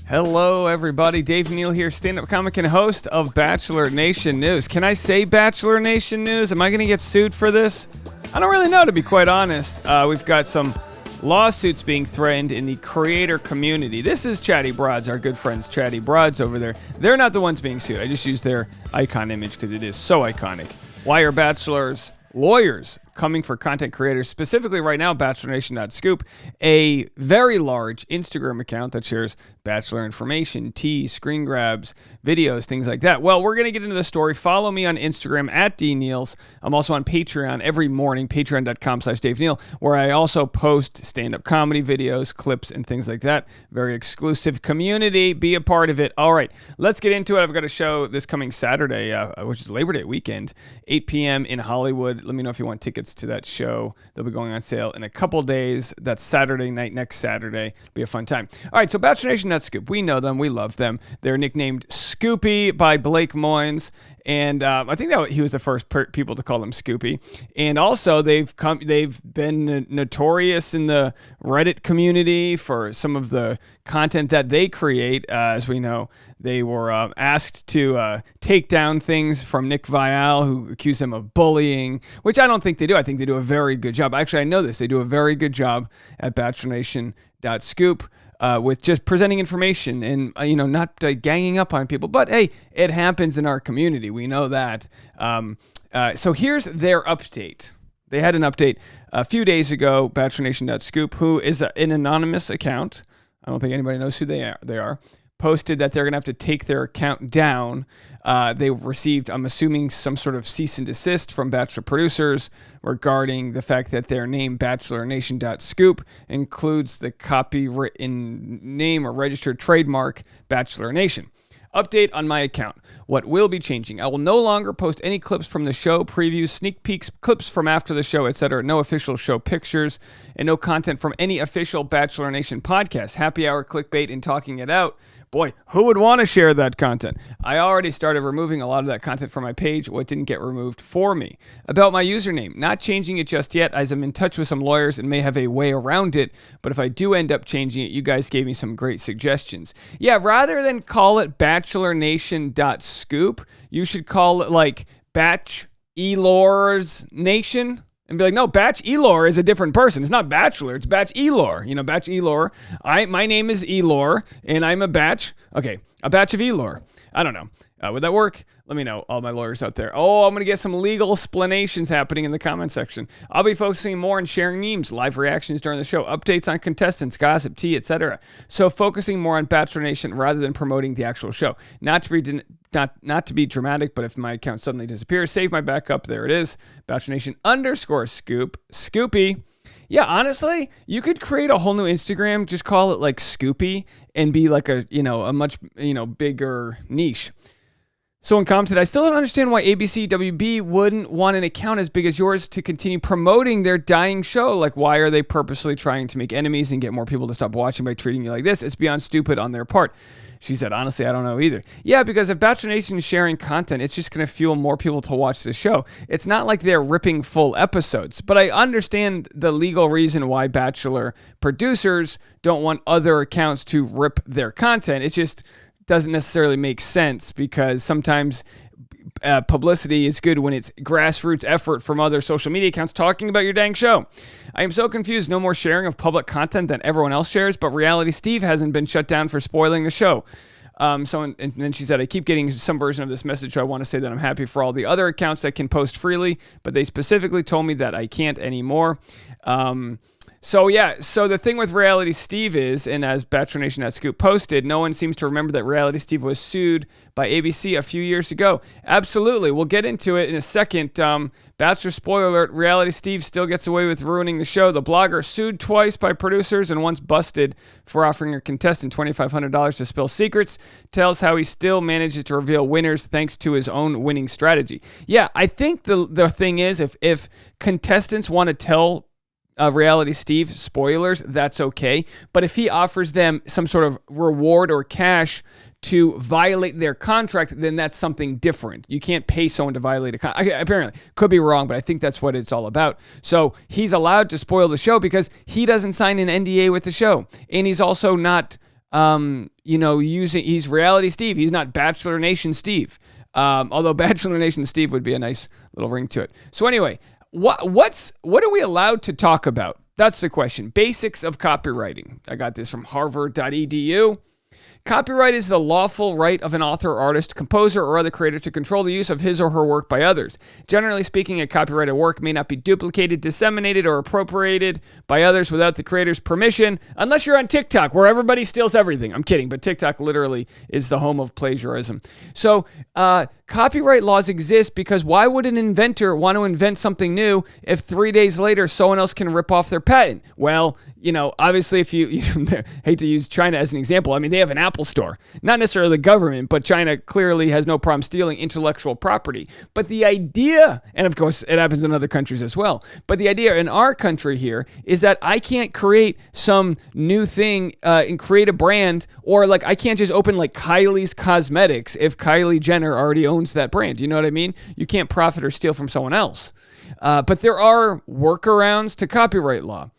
Hello, everybody. Dave Neal here, stand-up comic and host of Bachelor Nation News. Can I say Bachelor Nation News? Am I going to get sued for this? I don't really know, to be quite honest. We've got some lawsuits being threatened in the creator community. This is Chatty Broads, our good friends Chatty Broads over there. They're not the ones being sued. I just used their icon image because it is so iconic. Why are Bachelor's lawyers coming for content creators, specifically right now, bachelornation.scoop, a very large Instagram account that shares Bachelor information, tea, screen grabs, videos, things like that. Well, we're going to get into the story. Follow me on Instagram at DNeals. I'm also on Patreon every morning, patreon.com/DaveNeal, where I also post stand-up comedy videos, clips, and things like that. Very exclusive community. Be a part of it. All right, let's get into it. I've got a show this coming Saturday, which is Labor Day weekend, 8 p.m. in Hollywood. Let me know if you want tickets to that show. They'll be going on sale in a couple days. That's Saturday night, next Saturday. It'll be a fun time. All right, so Bachelor Nation Scoop. We know them. We love them. They're nicknamed Scoopy by Blake Moynes, and I think that he was the first people to call them Scoopy. And also, they've been notorious in the Reddit community for some of the content that they create. As we know, they were asked to take down things from Nick Viall, who accused them of bullying, which I don't think they do. I think they do a very good job. Actually, I know this. They do a very good job at bachelornation.scoop. With just presenting information and, not ganging up on people. But, hey, it happens in our community. We know that. So here's their update. They had an update a few days ago, bachelornation.scoop, who is an anonymous account. I don't think anybody knows who they are. Posted that they're going to have to take their account down. They received, I'm assuming, some sort of cease and desist from Bachelor producers regarding the fact that their name, bachelornation.scoop, includes the copywritten name or registered trademark Bachelor Nation. Update on my account. What will be changing? I will no longer post any clips from the show, previews, sneak peeks, clips from after the show, etc. No official show pictures, and no content from any official Bachelor Nation podcast. Happy hour clickbait and talking it out. Boy, who would want to share that content? I already started removing a lot of that content from my page. What didn't get removed for me? About my username, not changing it just yet, as I'm in touch with some lawyers and may have a way around it. But if I do end up changing it, you guys gave me some great suggestions. Yeah, rather than call it bachelornation.scoop, you should call it like Batch Elor's Nation. And be like, no, Batch Elor is a different person. It's not Bachelor, it's Batch Elor. Batch Elor. My name is Elor, and I'm a batch. Okay, a batch of Elor. I don't know. Would that work? Let me know, all my lawyers out there. Oh, I'm going to get some legal explanations happening in the comment section. I'll be focusing more on sharing memes, live reactions during the show, updates on contestants, gossip, tea, etc. So focusing more on Bachelor Nation rather than promoting the actual show. Not to be dramatic, but if my account suddenly disappears, save my backup. There it is. Bachelor Nation _scoop. Scoopy. Yeah, honestly, you could create a whole new Instagram, just call it like Scoopy, and be like a much, bigger niche. Someone commented, I still don't understand why ABC WB wouldn't want an account as big as yours to continue promoting their dying show. Like, why are they purposely trying to make enemies and get more people to stop watching by treating you like this? It's beyond stupid on their part. She said, honestly, I don't know either. Yeah, because if Bachelor Nation is sharing content, it's just going to fuel more people to watch the show. It's not like they're ripping full episodes. But I understand the legal reason why Bachelor producers don't want other accounts to rip their content. It just doesn't necessarily make sense because sometimes publicity is good when it's grassroots effort from other social media accounts talking about your dang show. I am so confused. No more sharing of public content that everyone else shares, but Reality Steve hasn't been shut down for spoiling the show. And then she said, I keep getting some version of this message, so I want to say that I'm happy for all the other accounts that can post freely, but they specifically told me that I can't anymore. So the thing with Reality Steve is, and as Bachelor Nation.scoop posted, no one seems to remember that Reality Steve was sued by ABC a few years ago. Absolutely. We'll get into it in a second. Bachelor spoiler alert, Reality Steve still gets away with ruining the show. The blogger sued twice by producers and once busted for offering a contestant $2,500 to spill secrets, tells how he still manages to reveal winners thanks to his own winning strategy. Yeah, I think the thing is, if contestants want to tell Reality Steve spoilers, that's okay. But if he offers them some sort of reward or cash to violate their contract, then that's something different. You can't pay someone to violate a contract. Apparently, could be wrong, but I think that's what it's all about. So he's allowed to spoil the show because he doesn't sign an NDA with the show. And he's also not he's Reality Steve. He's not Bachelor Nation Steve. Although Bachelor Nation Steve would be a nice little ring to it. So anyway, what are we allowed to talk about? That's the question. Basics of copywriting. I got this from harvard.edu. Copyright is the lawful right of an author, artist, composer, or other creator to control the use of his or her work by others. Generally speaking, a copyrighted work may not be duplicated, disseminated, or appropriated by others without the creator's permission, unless you're on TikTok, where everybody steals everything. I'm kidding, but TikTok literally is the home of plagiarism. So, copyright laws exist because why would an inventor want to invent something new if 3 days later someone else can rip off their patent? Well, obviously, if you hate to use China as an example, I mean, they have an Apple store. Not necessarily the government, but China clearly has no problem stealing intellectual property. But the idea, and of course, it happens in other countries as well, but the idea in our country here is that I can't create some new thing and create a brand, or like I can't just open like Kylie's Cosmetics if Kylie Jenner already owns that brand. You know what I mean? You can't profit or steal from someone else. But there are workarounds to copyright law.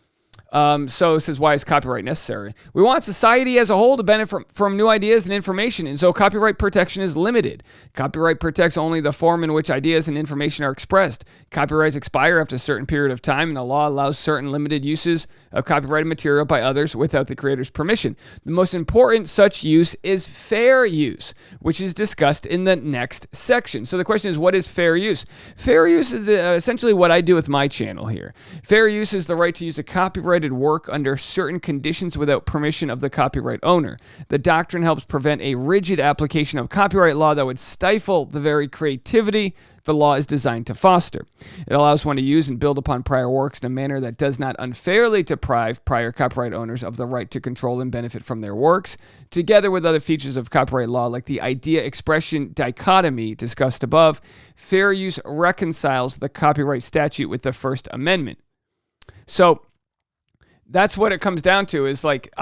So it says, why is copyright necessary? We want society as a whole to benefit from new ideas and information, and so copyright protection is limited. Copyright protects only the form in which ideas and information are expressed. Copyrights expire after a certain period of time, and the law allows certain limited uses of copyrighted material by others without the creator's permission. The most important such use is fair use, which is discussed in the next section. So the question is, what is fair use? Fair use is essentially what I do with my channel here. Fair use is the right to use a copyrighted work under certain conditions without permission of the copyright owner. The doctrine helps prevent a rigid application of copyright law that would stifle the very creativity the law is designed to foster. It allows one to use and build upon prior works in a manner that does not unfairly deprive prior copyright owners of the right to control and benefit from their works, together with other features of copyright law like the idea-expression dichotomy discussed above. Fair use reconciles the copyright statute with the First Amendment. So, that's what it comes down to is like,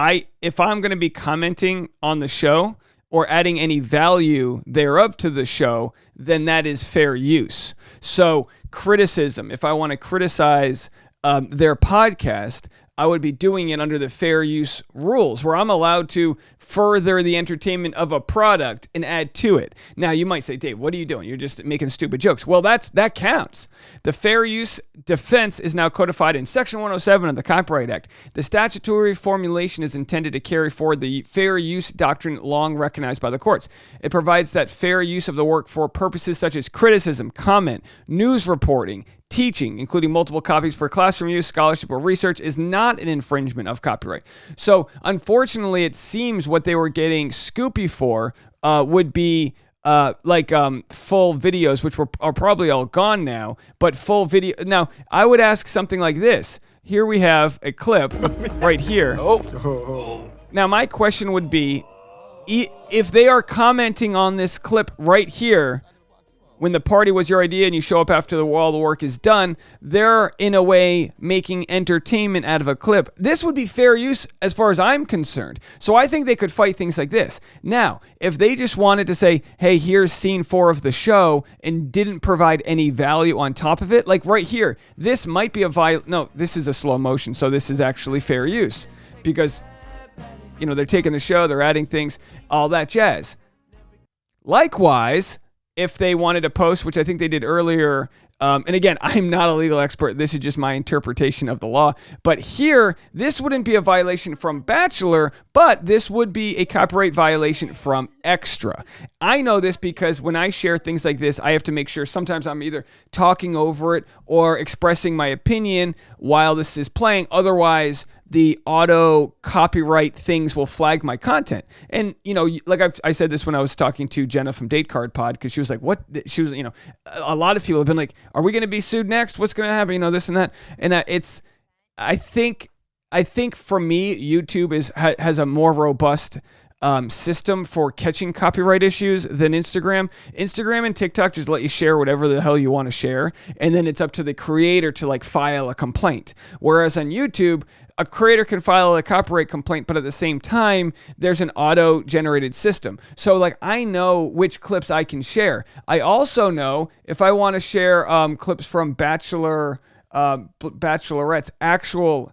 if I'm going to be commenting on the show or adding any value thereof to the show, then that is fair use. So criticism, if I want to criticize their podcast, I would be doing it under the fair use rules where I'm allowed to further the entertainment of a product and add to it. Now, you might say, Dave, what are you doing? You're just making stupid jokes. Well, that counts. The fair use defense is now codified in Section 107 of the Copyright Act. The statutory formulation is intended to carry forward the fair use doctrine long recognized by the courts. It provides that fair use of the work for purposes such as criticism, comment, news reporting, teaching, including multiple copies for classroom use, scholarship, or research, is not an infringement of copyright. So, unfortunately, it seems what they were getting Scoopy for would be full videos, which are probably all gone now, but full video. Now, I would ask something like this. Here we have a clip right here. Now, my question would be, if they are commenting on this clip right here, when the party was your idea and you show up after all the work is done, they're in a way making entertainment out of a clip. This would be fair use as far as I'm concerned. So I think they could fight things like this. Now, if they just wanted to say, hey, here's scene 4 of the show and didn't provide any value on top of it, like right here, this might be no, this is a slow motion, so this is actually fair use because, they're taking the show, they're adding things, all that jazz. Likewise, if they wanted to post, which I think they did earlier, and again, I'm not a legal expert. This is just my interpretation of the law. But here, this wouldn't be a violation from Bachelor, but this would be a copyright violation from Extra. I know this because when I share things like this, I have to make sure sometimes I'm either talking over it or expressing my opinion while this is playing. Otherwise, the auto copyright things will flag my content. And, like I said this when I was talking to Jenna from Date Card Pod, because she was like, what? She was, a lot of people have been like, are we going to be sued next? What's going to happen? This and that. And I think for me, YouTube has a more robust system for catching copyright issues than Instagram. Instagram and TikTok just let you share whatever the hell you want to share, and then it's up to the creator to file a complaint. Whereas on YouTube, a creator can file a copyright complaint, but at the same time, there's an auto-generated system. So I know which clips I can share. I also know if I want to share clips from Bachelorette's actual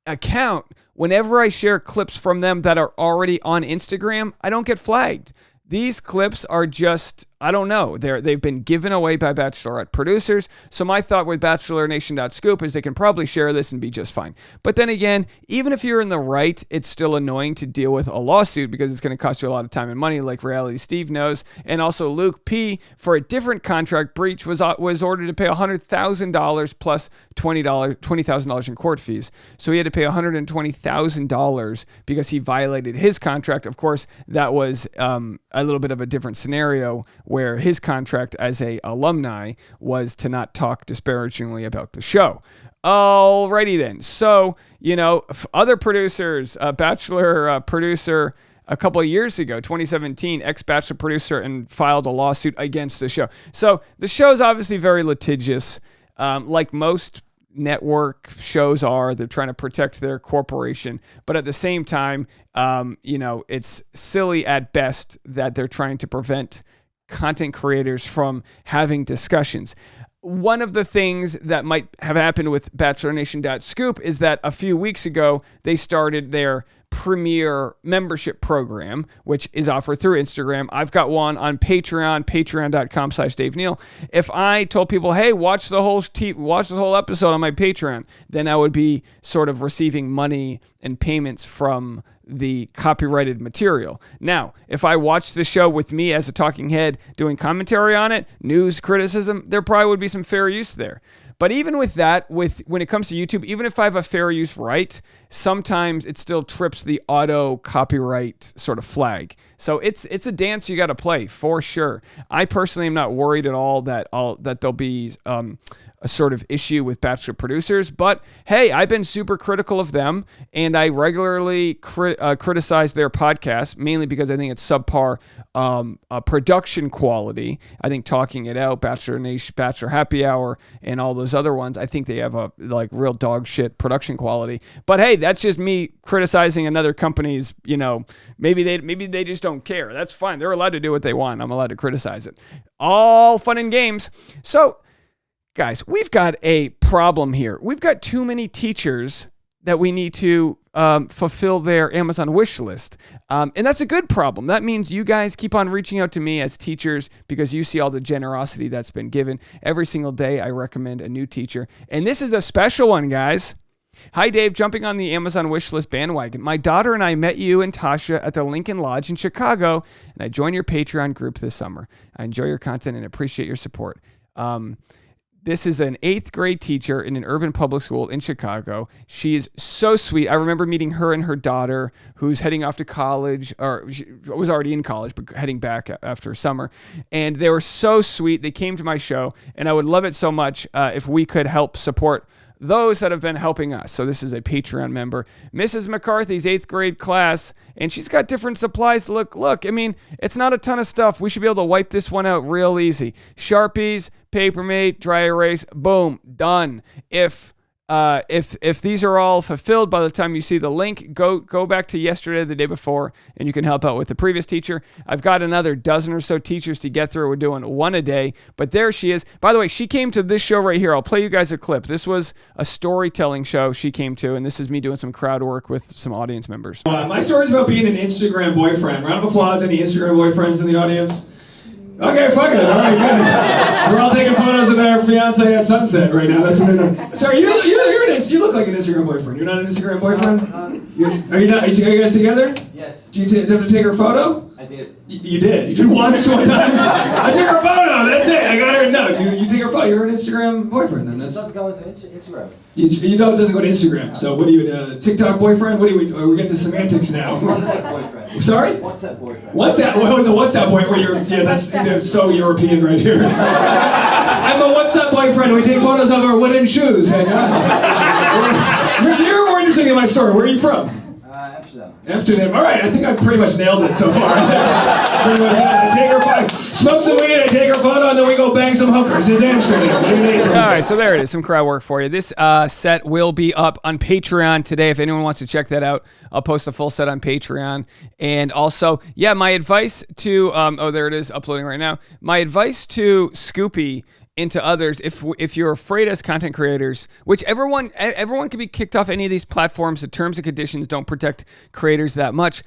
account, whenever I share clips from them that are already on Instagram, I don't get flagged. These clips are just, I don't know, they've been given away by Bachelorette producers. So my thought with bachelornation.scoop is they can probably share this and be just fine. But then again, even if you're in the right, it's still annoying to deal with a lawsuit because it's going to cost you a lot of time and money, like Reality Steve knows. And also Luke P, for a different contract breach, was ordered to pay $100,000 plus $20,000 in court fees. So he had to pay $120,000 because he violated his contract. Of course, that was a little bit of a different scenario where his contract as a alumni was to not talk disparagingly about the show. Alrighty then. So, other producers, Bachelor producer a couple of years ago, 2017, ex-Bachelor producer, and filed a lawsuit against the show. So the show is obviously very litigious, like most network shows are. They're trying to protect their corporation, but at the same time, it's silly at best that they're trying to prevent content creators from having discussions. One of the things that might have happened with bachelornation.scoop is that a few weeks ago, they started their premier membership program, which is offered through Instagram. I've got one on Patreon, patreon.com/Dave Neal. If I told people, hey, watch the whole episode on my Patreon, then I would be sort of receiving money and payments from the copyrighted material. Now, if I watched the show with me as a talking head doing commentary on it, news, criticism, there probably would be some fair use there. But even with that, when it comes to YouTube, even if I have a fair use right, sometimes it still trips the auto copyright sort of flag. So it's a dance you got to play for sure. I personally am not worried at all that there'll be a sort of issue with Bachelor producers. But hey, I've been super critical of them, and I regularly criticize their podcast, mainly because I think it's subpar production quality. I think Talking It Out, Bachelor Nation, Bachelor Happy Hour, and all those other ones, I think they have a real dog shit production quality. But hey, that's just me criticizing another company's, maybe they just don't care. That's fine. They're allowed to do what they want. I'm allowed to criticize it. All fun and games. So, guys, we've got a problem here. We've got too many teachers that we need to fulfill their Amazon wish list. And that's a good problem. That means you guys keep on reaching out to me as teachers because you see all the generosity that's been given. Every single day I recommend a new teacher. And this is a special one, guys. Hi, Dave. Jumping on the Amazon wishlist bandwagon. My daughter and I met you and Tasha at the Lincoln Lodge in Chicago, and I joined your Patreon group this summer. I enjoy your content and appreciate your support. This is an 8th grade teacher in an urban public school in Chicago. She is so sweet. I remember meeting her and her daughter, who's heading off to college, or she was already in college, but heading back after summer. And they were so sweet. They came to my show, and I would love it so much if we could help support those that have been helping us. So this is a Patreon member, Mrs. McCarthy's 8th grade class, and she's got different supplies. Look, I mean, it's not a ton of stuff. We should be able to wipe this one out real easy. Sharpies, Papermate, dry erase, boom, done. If these are all fulfilled by the time you see the link, go back to yesterday, the day before, and you can help out with the previous teacher. I've got another dozen or so teachers to get through. We're doing one a day, but there she is. By the way, she came to this show right here. I'll play you guys a clip. This was a storytelling show she came to, and this is me doing some crowd work with some audience members. My story's about being an Instagram boyfriend. Round of applause, any Instagram boyfriends in the audience? Okay, fuck it. All right, good. We're all taking photos of their fiance at sunset right now. That's sorry, you look like an Instagram boyfriend. You're not an Instagram boyfriend? Are you not? Are you guys together? Yes. Did you have to take her photo? I did. You did? You did once one time? I took her photo. That's it. I got her. No, you take her photo. You're an Instagram boyfriend then. It doesn't go into Instagram. You know it doesn't go to Instagram. So what are you, TikTok boyfriend? What are we getting to semantics now? WhatsApp boyfriend. Sorry? WhatsApp boyfriend. WhatsApp? What was a WhatsApp boyfriend? That's so European right here. I'm a WhatsApp boyfriend. We take photos of our wooden shoes. Hey, you're more interesting in my story. Where are you from? Amsterdam. Amsterdam. All right, I think I've pretty much nailed it so far. I take her photo, smoke some weed, I take her photo, and then we go bang some hookers. It's Amsterdam. All right, so there it is. Some crowd work for you. This set will be up on Patreon today. If anyone wants to check that out, I'll post a full set on Patreon. And also, my advice to, there it is, uploading right now. My advice to Scoopy into others. If you're afraid as content creators, which everyone can be kicked off any of these platforms, the terms and conditions don't protect creators that much.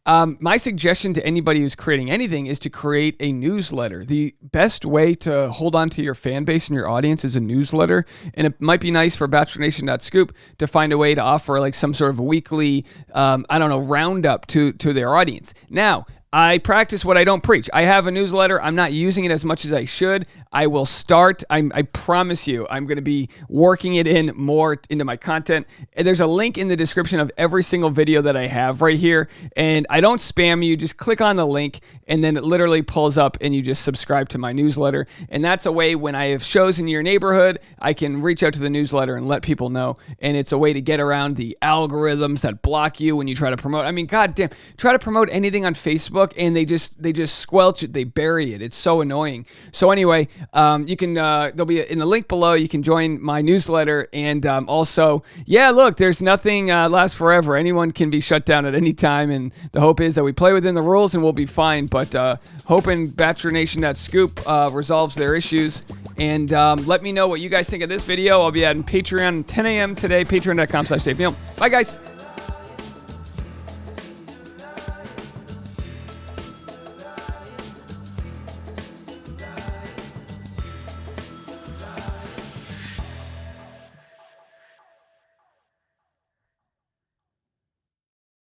My suggestion to anybody who's creating anything is to create a newsletter. The best way to hold on to your fan base and your audience is a newsletter. And it might be nice for bachelornation.scoop to find a way to offer like some sort of weekly, roundup to their audience. Now, I practice what I don't preach. I have a newsletter. I'm not using it as much as I should. I will start. I promise you, I'm going to be working it in more into my content. And there's a link in the description of every single video that I have right here. And I don't spam you. Just click on the link, and then it literally pulls up, and you just subscribe to my newsletter. And that's a way when I have shows in your neighborhood, I can reach out to the newsletter and let people know. And it's a way to get around the algorithms that block you when you try to promote. I mean, goddamn, try to promote anything on Facebook, and they just squelch it, they bury it. It's so annoying. So anyway, you can there'll be in the link below. You can join my newsletter, and also, yeah, look, there's nothing lasts forever. Anyone can be shut down at any time, and the hope is that we play within the rules and we'll be fine. But hoping bachelornation.scoop resolves their issues. And let me know what you guys think of this video. I'll be adding Patreon 10 a.m. today. Patreon.com/DaveNeal. Bye, guys.